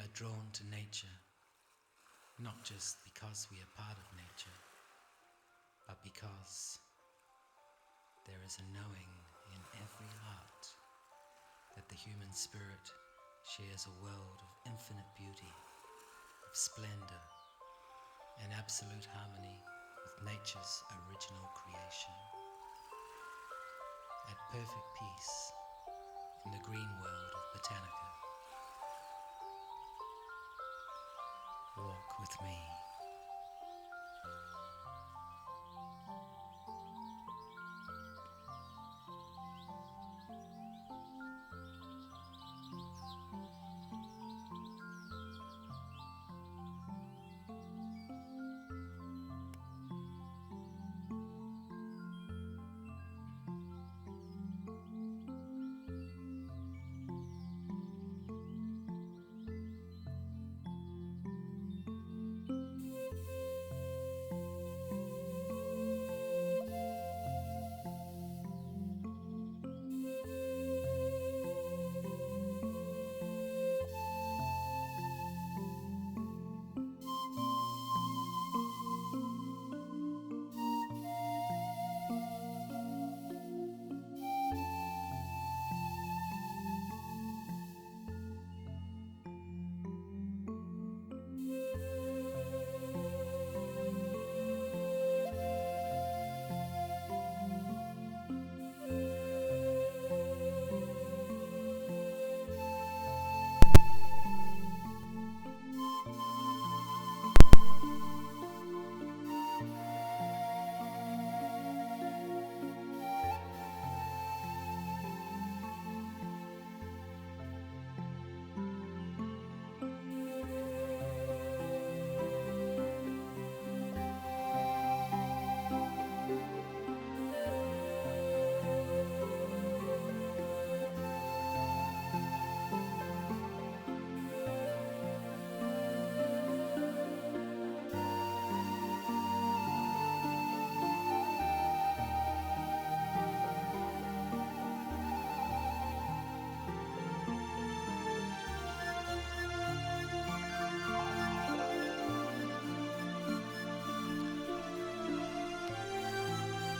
are drawn to nature, not just because we are part of nature, but because there is a knowing in every heart that the human spirit shares a world of infinite beauty, of splendor, and absolute harmony with nature's original creation. At perfect peace in the green world of Botanica. Walk with me.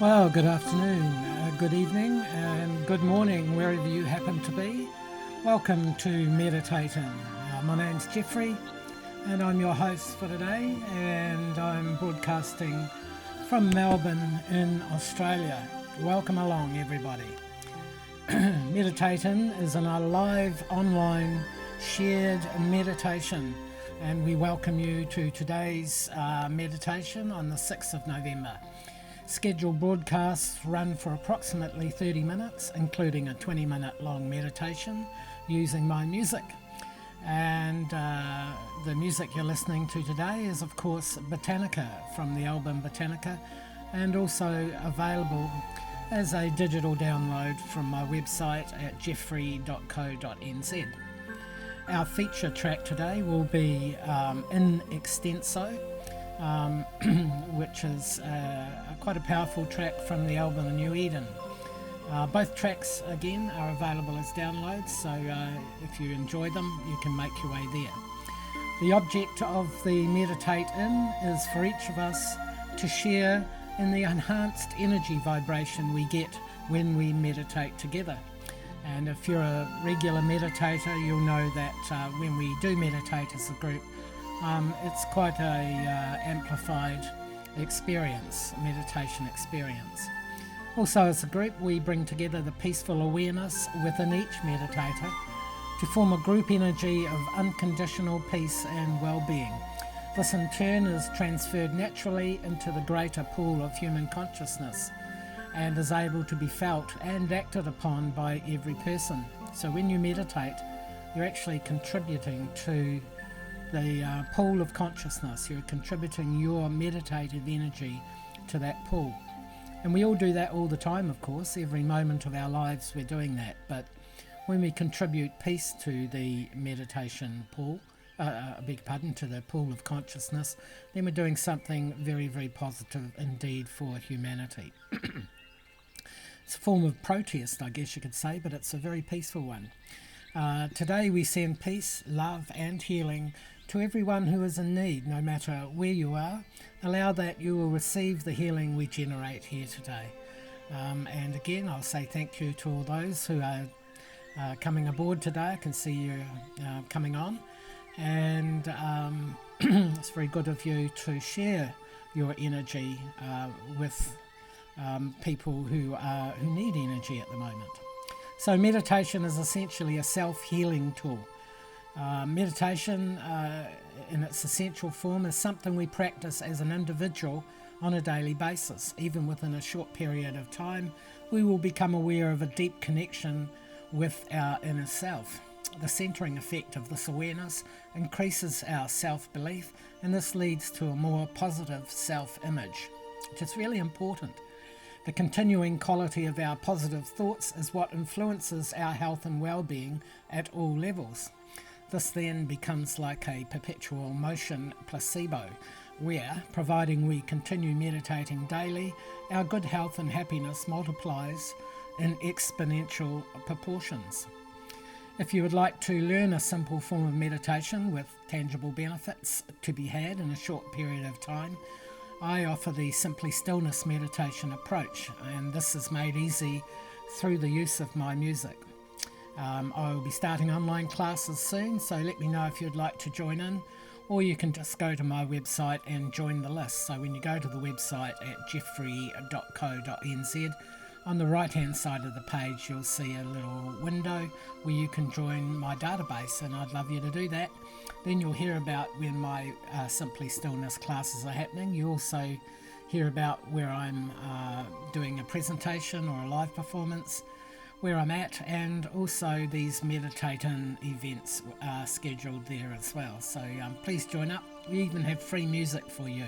Well, good afternoon, good evening, and good morning, wherever you happen to be. Welcome to Meditating. My name's Jeffree, and I'm your host for today, and I'm broadcasting from Melbourne in Australia. Welcome along, everybody. Meditating is a live, online, shared meditation, and we welcome you to today's meditation on the 6th of November. Scheduled broadcasts run for approximately 30 minutes, including a 20-minute long meditation using my music. And the music you're listening to today is, of course, Botanica from the album Botanica, and also available as a digital download from my website at jeffree.co.nz. Our feature track today will be In Extenso, which is quite a powerful track from the album A New Eden. Both tracks, again, are available as downloads, so if you enjoy them, you can make your way there. The object of the Meditate In is for each of us to share in the enhanced energy vibration we get when we meditate together. And if you're a regular meditator, you'll know that when we do meditate as a group, it's quite a amplified experience, meditation experience. Also, as a group, we bring together the peaceful awareness within each meditator to form a group energy of unconditional peace and well-being. This in turn is transferred naturally into the greater pool of human consciousness and is able to be felt and acted upon by every person. So when you meditate, you're actually contributing to the pool of consciousness. You're contributing your meditative energy to that pool. And we all do that all the time, of course. Every moment of our lives we're doing that. But when we contribute peace to the meditation pool, to the pool of consciousness, then we're doing something very, very positive indeed for humanity. It's a form of protest, I guess you could say, but it's a very peaceful one. Today we send peace, love and healing to everyone who is in need, no matter where you are. Allow that you will receive the healing we generate here today. And again, I'll say thank you to all those who are coming aboard today. I can see you coming on. And it's very good of you to share your energy with people who need energy at the moment. So meditation is essentially a self-healing tool. Meditation in its essential form is something we practice as an individual on a daily basis. Even within a short period of time, we will become aware of a deep connection with our inner self. The centering effect of this awareness increases our self-belief, and this leads to a more positive self-image, which is really important. The continuing quality of our positive thoughts is what influences our health and well-being at all levels. This then becomes like a perpetual motion placebo, where, providing we continue meditating daily, our good health and happiness multiplies in exponential proportions. If you would like to learn a simple form of meditation with tangible benefits to be had in a short period of time, I offer the Simply Stillness meditation approach, and this is made easy through the use of my music. I will be starting online classes soon, so let me know if you'd like to join in, or you can just go to my website and join the list. So when you go to the website at jeffree.co.nz, on the right hand side of the page you'll see a little window where you can join my database, and I'd love you to do that. Then you'll hear about when my Simply Stillness classes are happening. You also hear about where I'm doing a presentation or a live performance, where I'm at, and also these meditating events are scheduled there as well. So please join up. We even have free music for you.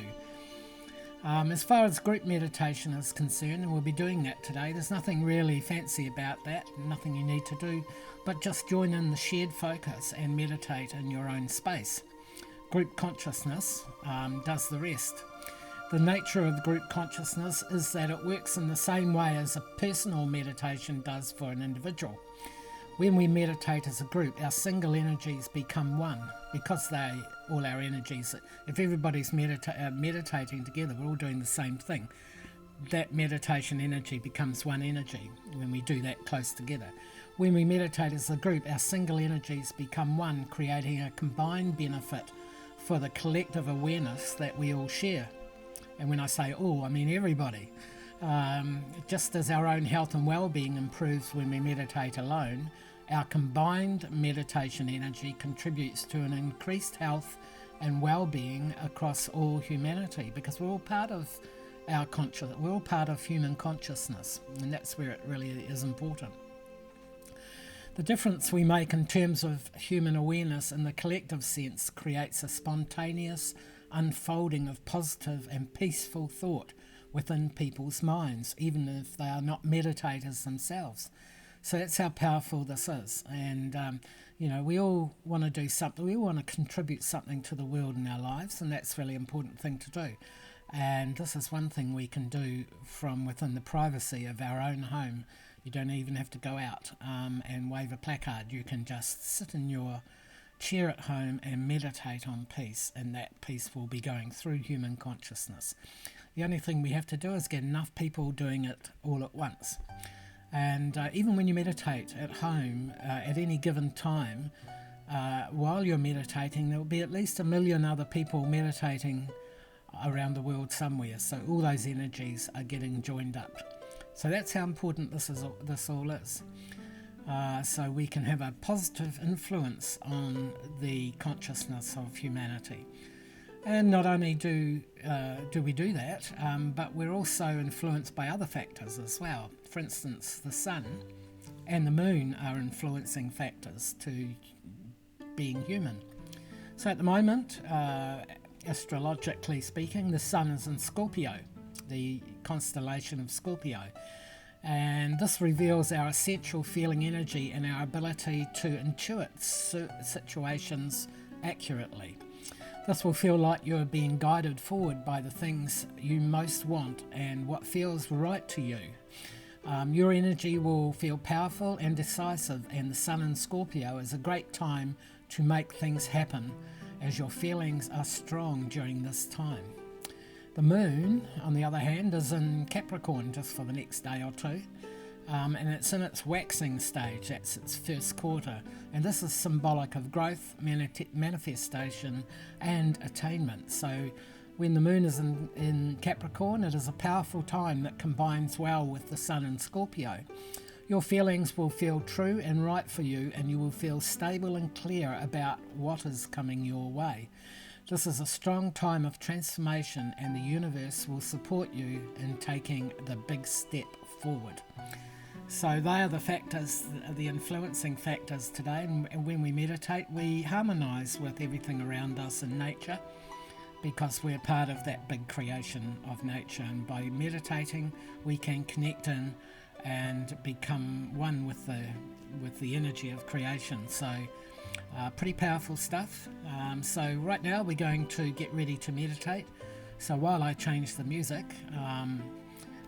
As far as group meditation is concerned, and we'll be doing that today, there's nothing really fancy about that, nothing you need to do, but just join in the shared focus and meditate in your own space. Group consciousness does the rest. The nature of group consciousness is that it works in the same way as a personal meditation does for an individual. When we meditate as a group, our single energies become one, because all our energies, if everybody's meditating together, we're all doing the same thing. That meditation energy becomes one energy when we do that close together. When we meditate as a group, our single energies become one, creating a combined benefit for the collective awareness that we all share. And when I say all, I mean everybody. Just as our own health and well-being improves when we meditate alone, our combined meditation energy contributes to an increased health and well-being across all humanity, because we're all part of we're all part of human consciousness, and that's where it really is important. The difference we make in terms of human awareness in the collective sense creates a spontaneous unfolding of positive and peaceful thought within people's minds, even if they are not meditators themselves. So that's how powerful this is. And, we all want to do something. We all want to contribute something to the world in our lives, and that's a really important thing to do. And this is one thing we can do from within the privacy of our own home. You don't even have to go out and wave a placard. You can just sit in your chair at home and meditate on peace, and that peace will be going through human consciousness. The only thing we have to do is get enough people doing it all at once. And even when you meditate at home, at any given time, while you're meditating, there will be at least 1 million other people meditating around the world somewhere. So all those energies are getting joined up. So that's how important this all is. So we can have a positive influence on the consciousness of humanity. And not only do we do that, but we're also influenced by other factors as well. For instance, the sun and the moon are influencing factors to being human. So at the moment, astrologically speaking, the sun is in Scorpio, the constellation of Scorpio. And this reveals our essential feeling energy and our ability to intuit situations accurately. This will feel like you're being guided forward by the things you most want and what feels right to you. Your energy will feel powerful and decisive, and the Sun in Scorpio is a great time to make things happen, as your feelings are strong during this time. The Moon, on the other hand, is in Capricorn just for the next day or two, and it's in its waxing stage. That's its first quarter, and this is symbolic of growth, manifestation and attainment. So when the Moon is in Capricorn, it is a powerful time that combines well with the Sun in Scorpio. Your feelings will feel true and right for you, and you will feel stable and clear about what is coming your way. This is a strong time of transformation, and the universe will support you in taking the big step forward. So they are the factors, the influencing factors today. And when we meditate, we harmonise with everything around us in nature, because we're part of that big creation of nature. And by meditating, we can connect in and become one with the energy of creation. So pretty powerful stuff. So right now we're going to get ready to meditate. So while I change the music,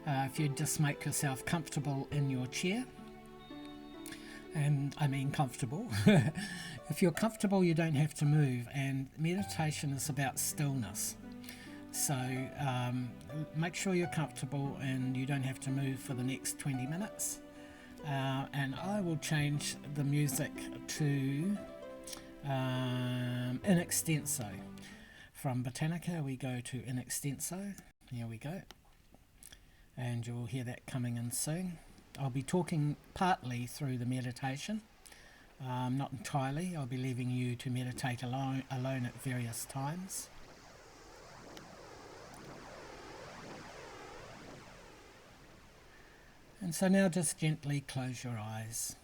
if you just make yourself comfortable in your chair, and I mean comfortable. If you're comfortable, you don't have to move, and meditation is about stillness. So make sure you're comfortable and you don't have to move for the next 20 minutes. And I will change the music to in extenso. From Botanica we go to in extenso. Here we go. And you'll hear that coming in soon. I'll be talking partly through the meditation, not entirely. I'll be leaving you to meditate alone at various times. And so now just gently close your eyes.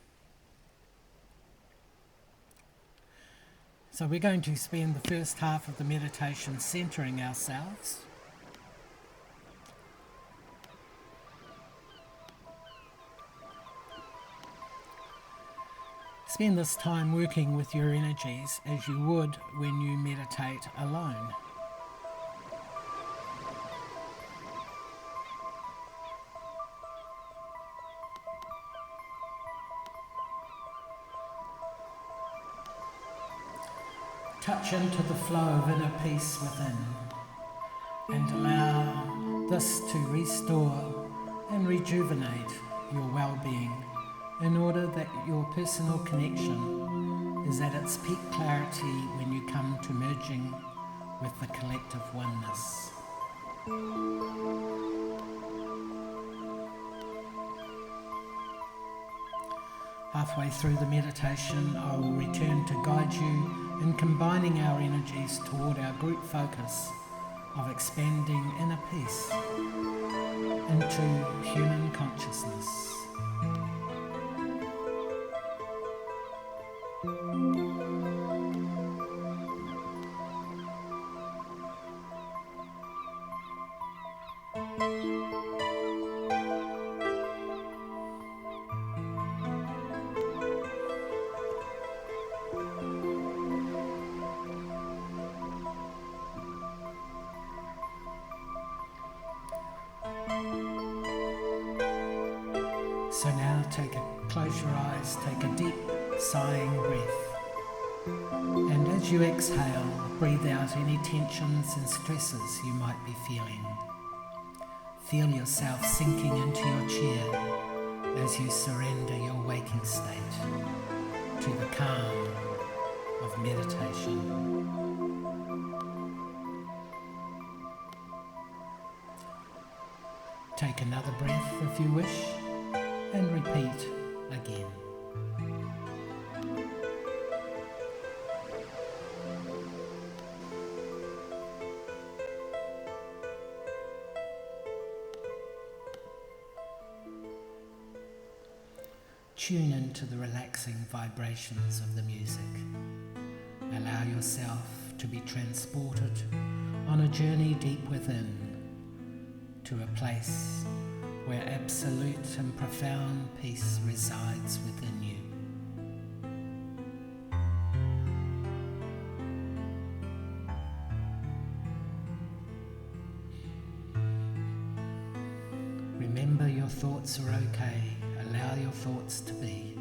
So we're going to spend the first half of the meditation centering ourselves. Spend this time working with your energies as you would when you meditate alone. Touch into the flow of inner peace within, and allow this to restore and rejuvenate your well-being, in order that your personal connection is at its peak clarity when you come to merging with the collective oneness. Halfway through the meditation, I will return to guide you in combining our energies toward our group focus of expanding inner peace into human consciousness. So now close your eyes, take a deep sighing breath, and as you exhale, breathe out any tensions and stresses you might be feeling. Feel yourself sinking into your chair as you surrender your waking state to the calm of meditation. Take another breath if you wish, and repeat again. Tune into the relaxing vibrations of the music. Allow yourself to be transported on a journey deep within, to a place where absolute and profound peace resides within you. Remember your your thoughts are okay, allow your thoughts to be.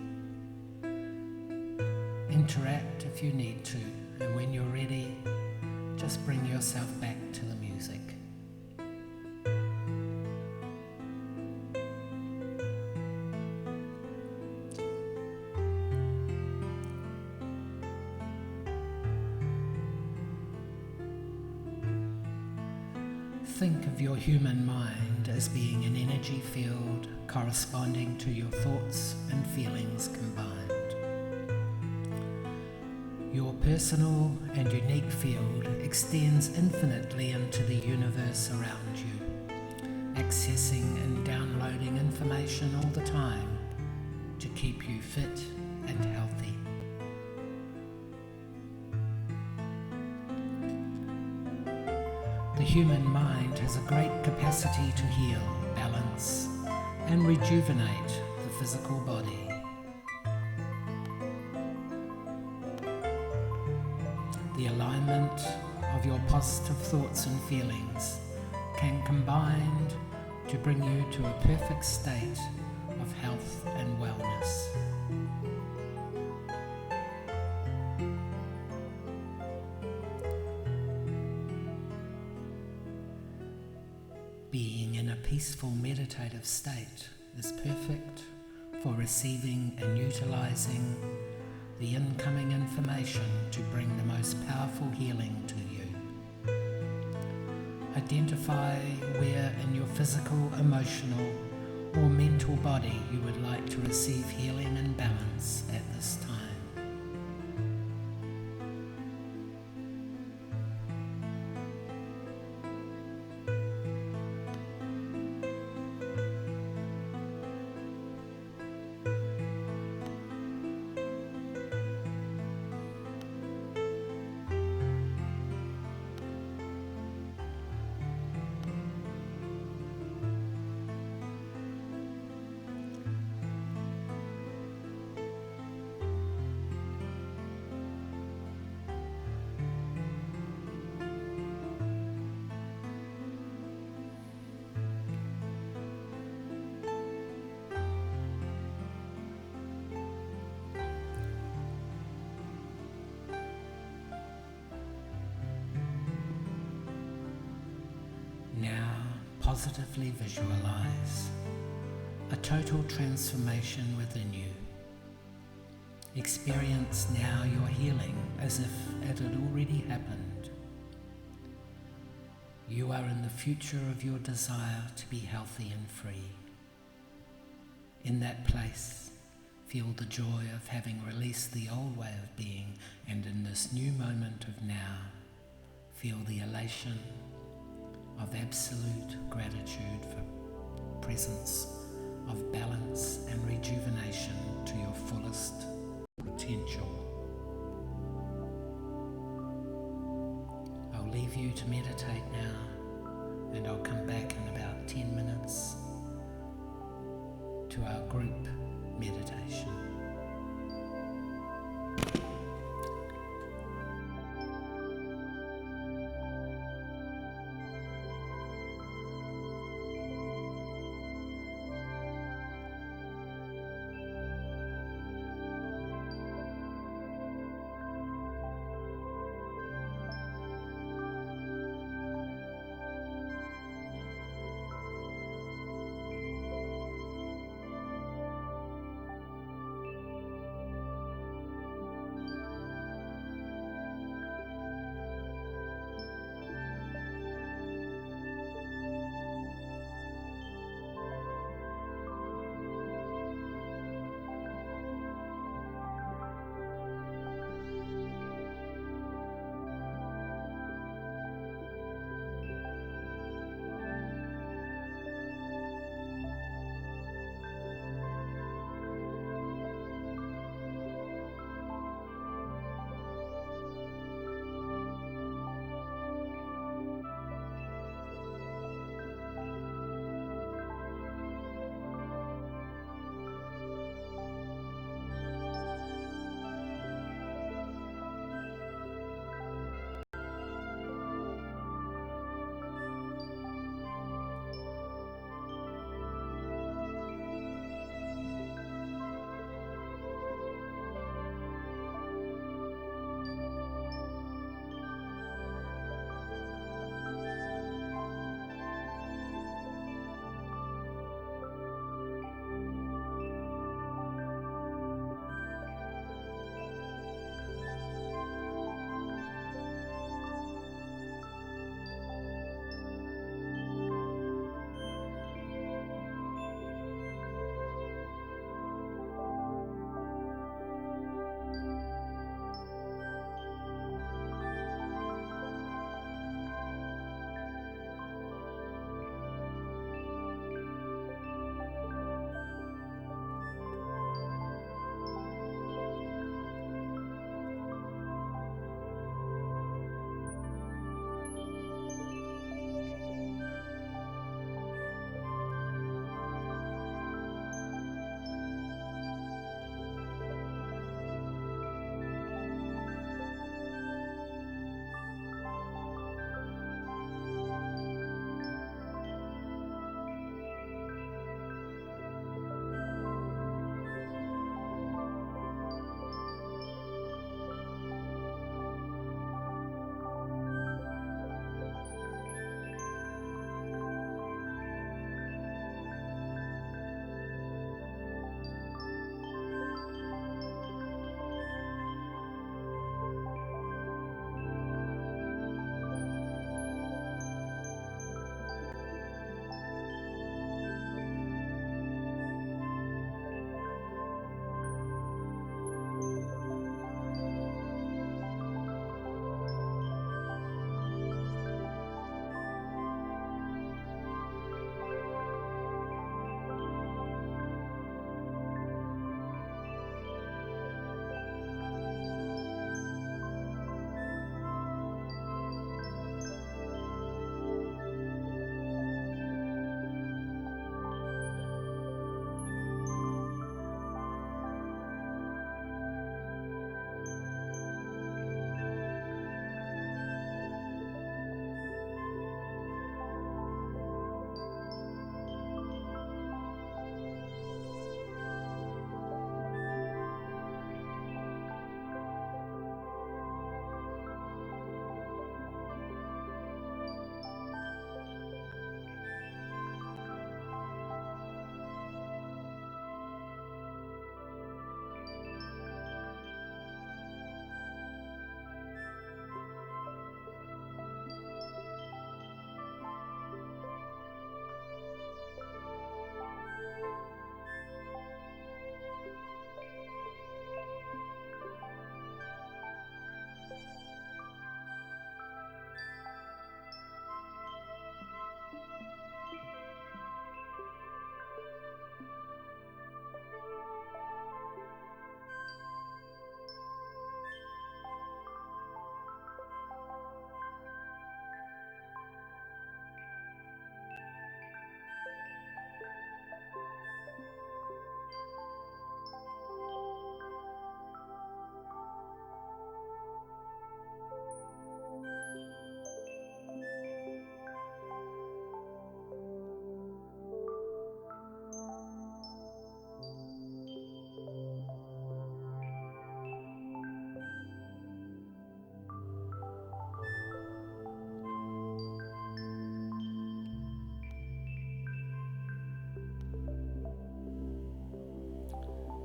Interact if you need to, and when you're ready, just bring yourself back to the music. Think of your human mind as being an energy field corresponding to your thoughts and feelings combined. Your personal and unique field extends infinitely into the universe around you, accessing and downloading information all the time to keep you fit and healthy. The human mind has a great capacity to heal, balance, and rejuvenate the physical body. The alignment of your positive thoughts and feelings can combine to bring you to a perfect state of health and wellness. Being in a peaceful meditative state is perfect for receiving and utilizing the incoming information to bring the most powerful healing to you. Identify where in your physical, emotional, or mental body you would like to receive healing and balance at this time. Now positively visualize a total transformation within you. Experience now your healing as if it had already happened. You are in the future of your desire to be healthy and free. In that place, feel the joy of having released the old way of being, and in this new moment of now, feel the elation of absolute gratitude for presence of balance and rejuvenation to your fullest potential. I'll leave you to meditate now, and I'll come back in about 10 minutes to our group meditation.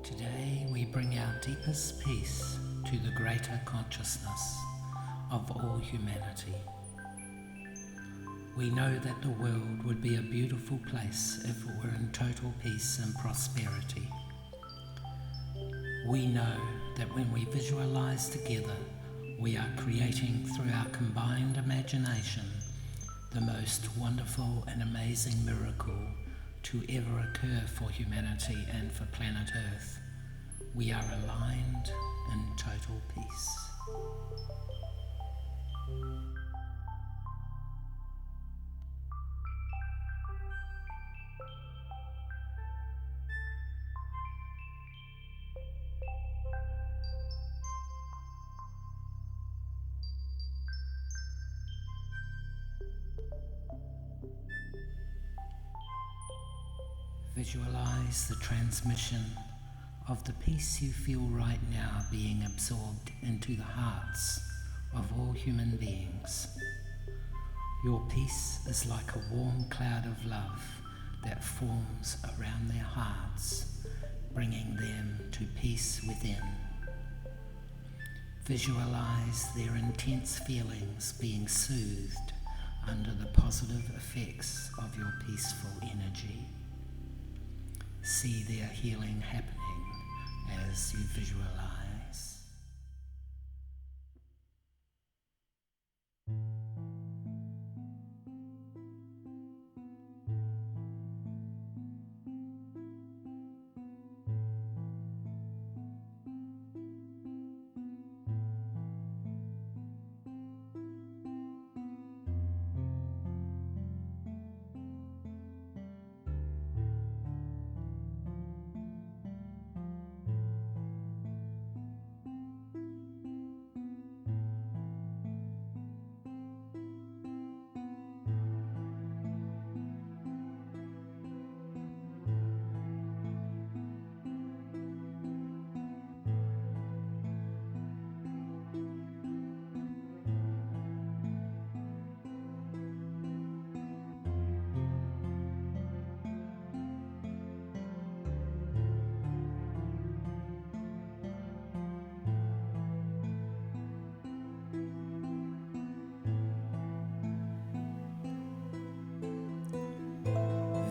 Today we bring our deepest peace to the greater consciousness of all humanity. We know that the world would be a beautiful place if it were in total peace and prosperity. We know that when we visualize together, we are creating through our combined imagination the most wonderful and amazing miracle to ever occur for humanity and for planet Earth. We are aligned in total peace. Visualize the transmission of the peace you feel right now being absorbed into the hearts of all human beings. Your peace is like a warm cloud of love that forms around their hearts, bringing them to peace within. Visualize their intense feelings being soothed under the positive effects of your peaceful energy. See their healing happening as you visualize.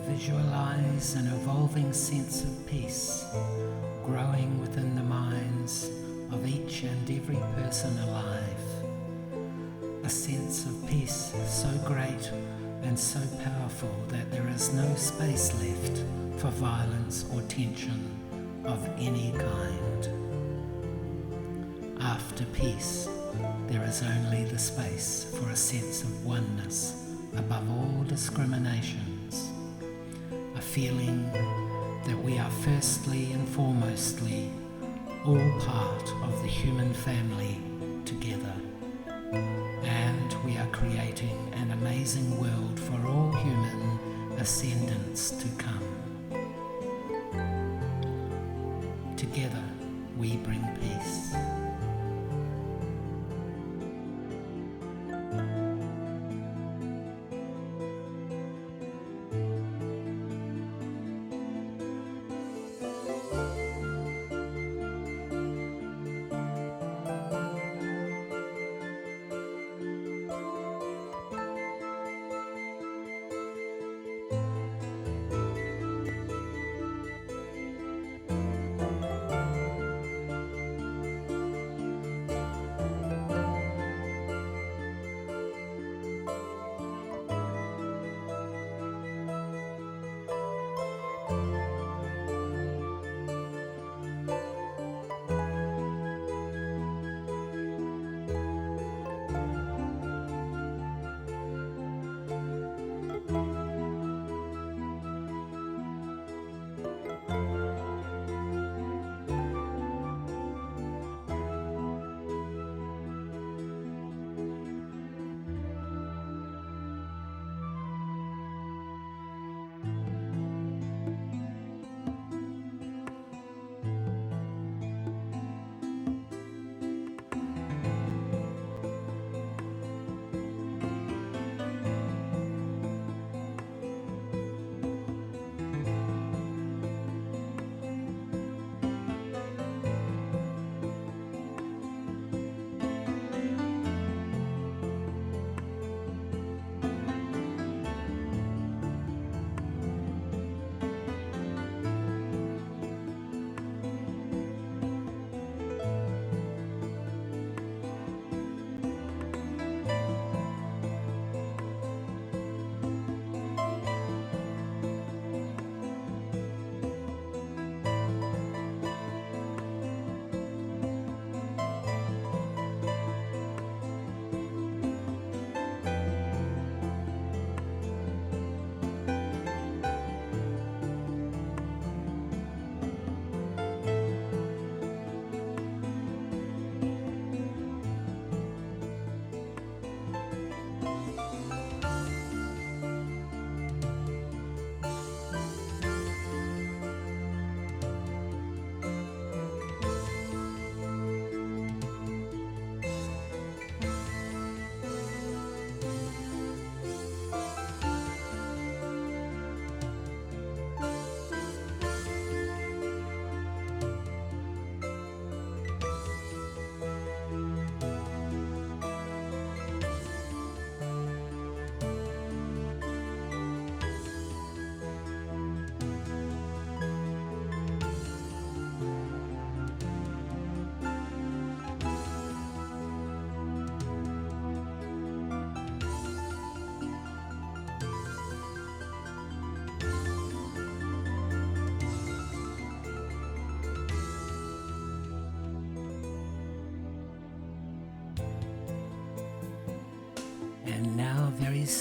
Visualize an evolving sense of peace growing within the minds of each and every person alive. A sense of peace so great and so powerful that there is no space left for violence or tension of any kind. After peace, there is only the space for a sense of oneness above all discriminations. A feeling that we are firstly and foremostly all part of the human family together, and we are creating an amazing world for all human ascendants to come. Together we bring peace.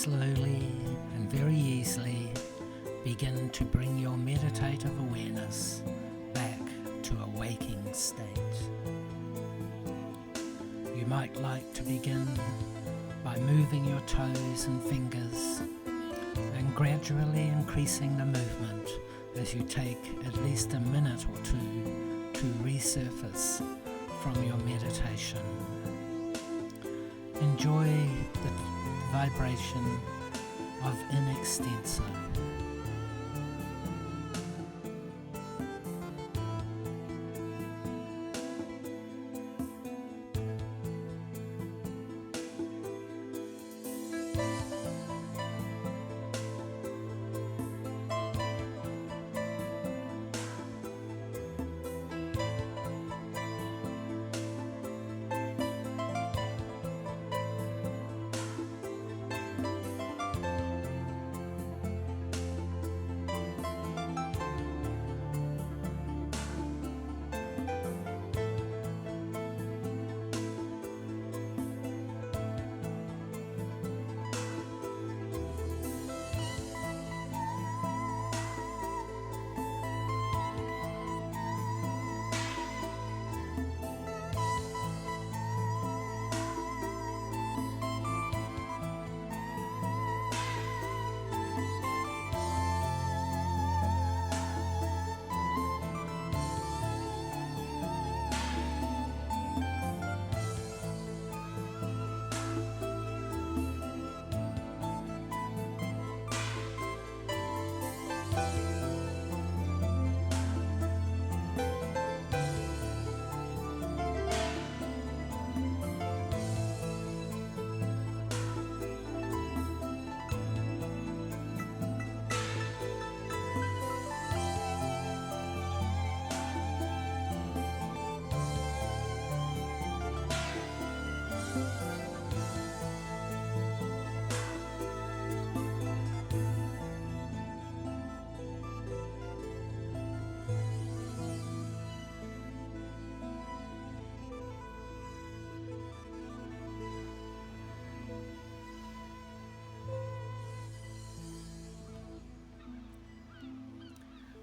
slowly and very easily begin to bring your meditative awareness back to a waking state. You might like to begin by moving your toes and fingers and gradually increasing the movement as you take at least a minute or two to resurface from your meditation. Enjoy the vibration of in extenso.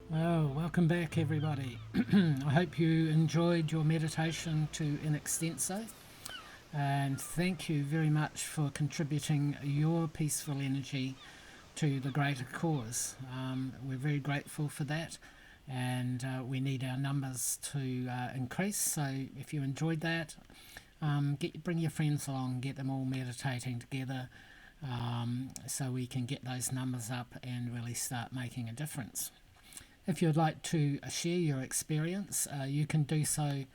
Well, welcome back everybody. I hope you enjoyed your meditation to in extenso, and thank you very much for contributing your peaceful energy to the greater cause. We're very grateful for that, and we need our numbers to increase. So if you enjoyed that, bring your friends along, get them all meditating together, so we can get those numbers up and really start making a difference. If you'd like to share your experience, you can do so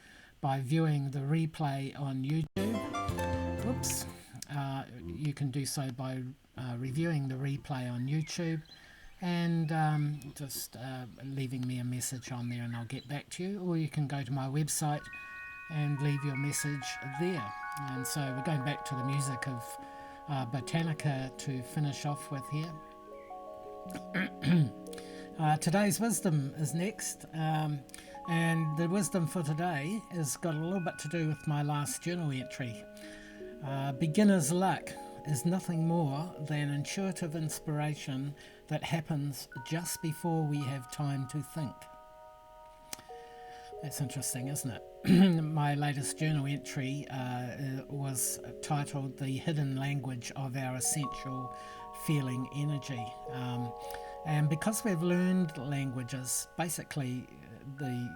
by viewing the replay on YouTube. Whoops. You can do so by reviewing the replay on YouTube and just leaving me a message on there and I'll get back to you. Or you can go to my website and leave your message there. And so we're going back to the music of Botanica to finish off with here. Today's wisdom is next, and the wisdom for today has got a little bit to do with my last journal entry. Beginner's luck is nothing more than intuitive inspiration that happens just before we have time to think. That's interesting, isn't it? My latest journal entry was titled The Hidden Language of Our Essential Feeling Energy. And because we've learned languages, basically the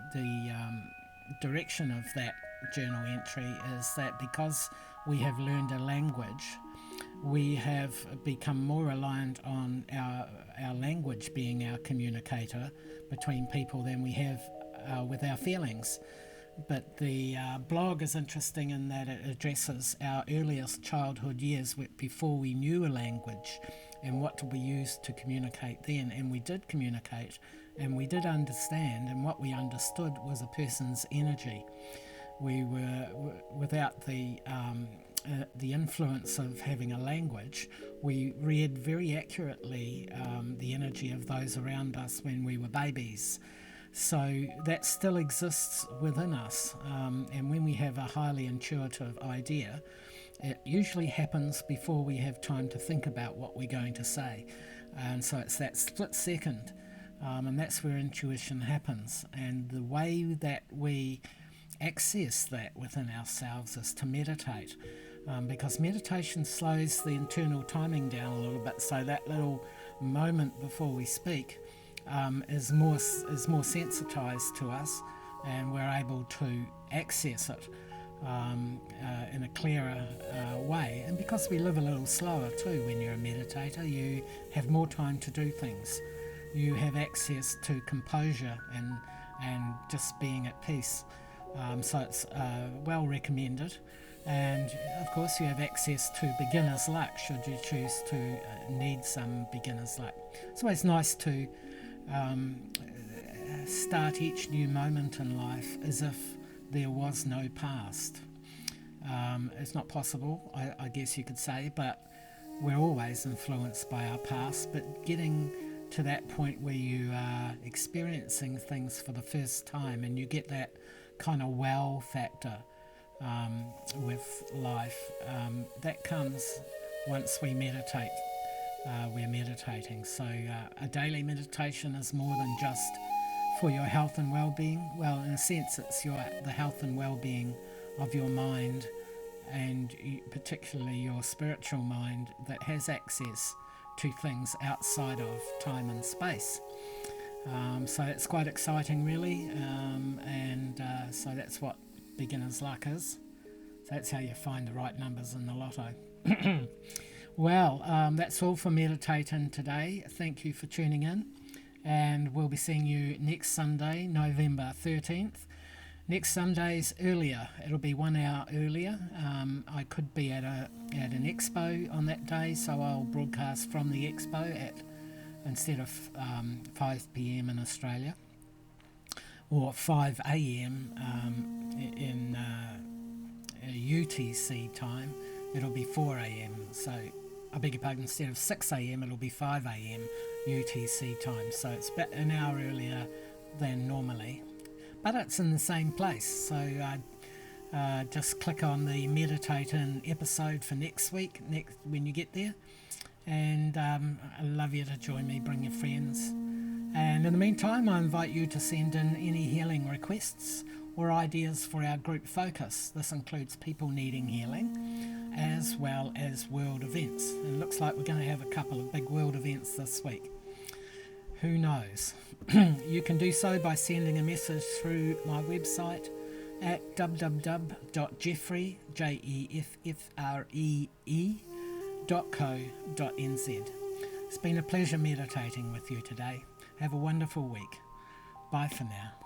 direction of that journal entry is that because we have learned a language, we have become more reliant on our language being our communicator between people than we have with our feelings. But the blog is interesting in that it addresses our earliest childhood years before we knew a language and what did we use to communicate then. And we did communicate and we did understand, and what we understood was a person's energy. We were, without the influence of having a language, we read very accurately the energy of those around us when we were babies. So that still exists within us, and when we have a highly intuitive idea, it usually happens before we have time to think about what we're going to say. And so it's that split second, and that's where intuition happens. And the way that we access that within ourselves is to meditate, because meditation slows the internal timing down a little bit, so that little moment before we speak is more sensitized to us, and we're able to access it in a clearer way. And because we live a little slower too, when you're a meditator, you have more time to do things. You have access to composure and just being at peace. So it's well recommended. And of course you have access to beginner's luck should you choose to need some beginner's luck. It's always nice to start each new moment in life as if there was no past. It's not possible, I guess you could say, but we're always influenced by our past. But getting to that point where you are experiencing things for the first time and you get that kind of wow factor with life, that comes once we meditate. We're meditating. So a daily meditation is more than just for your health and well-being. Well, in a sense, it's the health and well-being of your mind, and particularly your spiritual mind that has access to things outside of time and space. So it's quite exciting, really, and so that's what beginner's luck is. So that's how you find the right numbers in the lotto. Well, that's all for meditating today. Thank you for tuning in, and we'll be seeing you next Sunday, November 13th. Next Sunday's earlier. It'll be 1 hour earlier. I could be at an expo on that day, so I'll broadcast from the expo instead of 5 p.m. in Australia, or 5 a.m. in UTC time. It'll be 4 a.m. So I beg your pardon, instead of 6 a.m. it'll be 5 a.m. UTC time. So it's about an hour earlier than normally. But it's in the same place, so just click on the meditating episode for next week when you get there, and I'd love you to join me. Bring your friends, and in the meantime I invite you to send in any healing requests or ideas for our group focus. This includes people needing healing as well as world events, and it looks like we're going to have a couple of big world events this week. Who knows? You can do so by sending a message through my website at www.jeffree, jeffree.co.nz. It's been a pleasure meditating with you today. Have a wonderful week. Bye for now.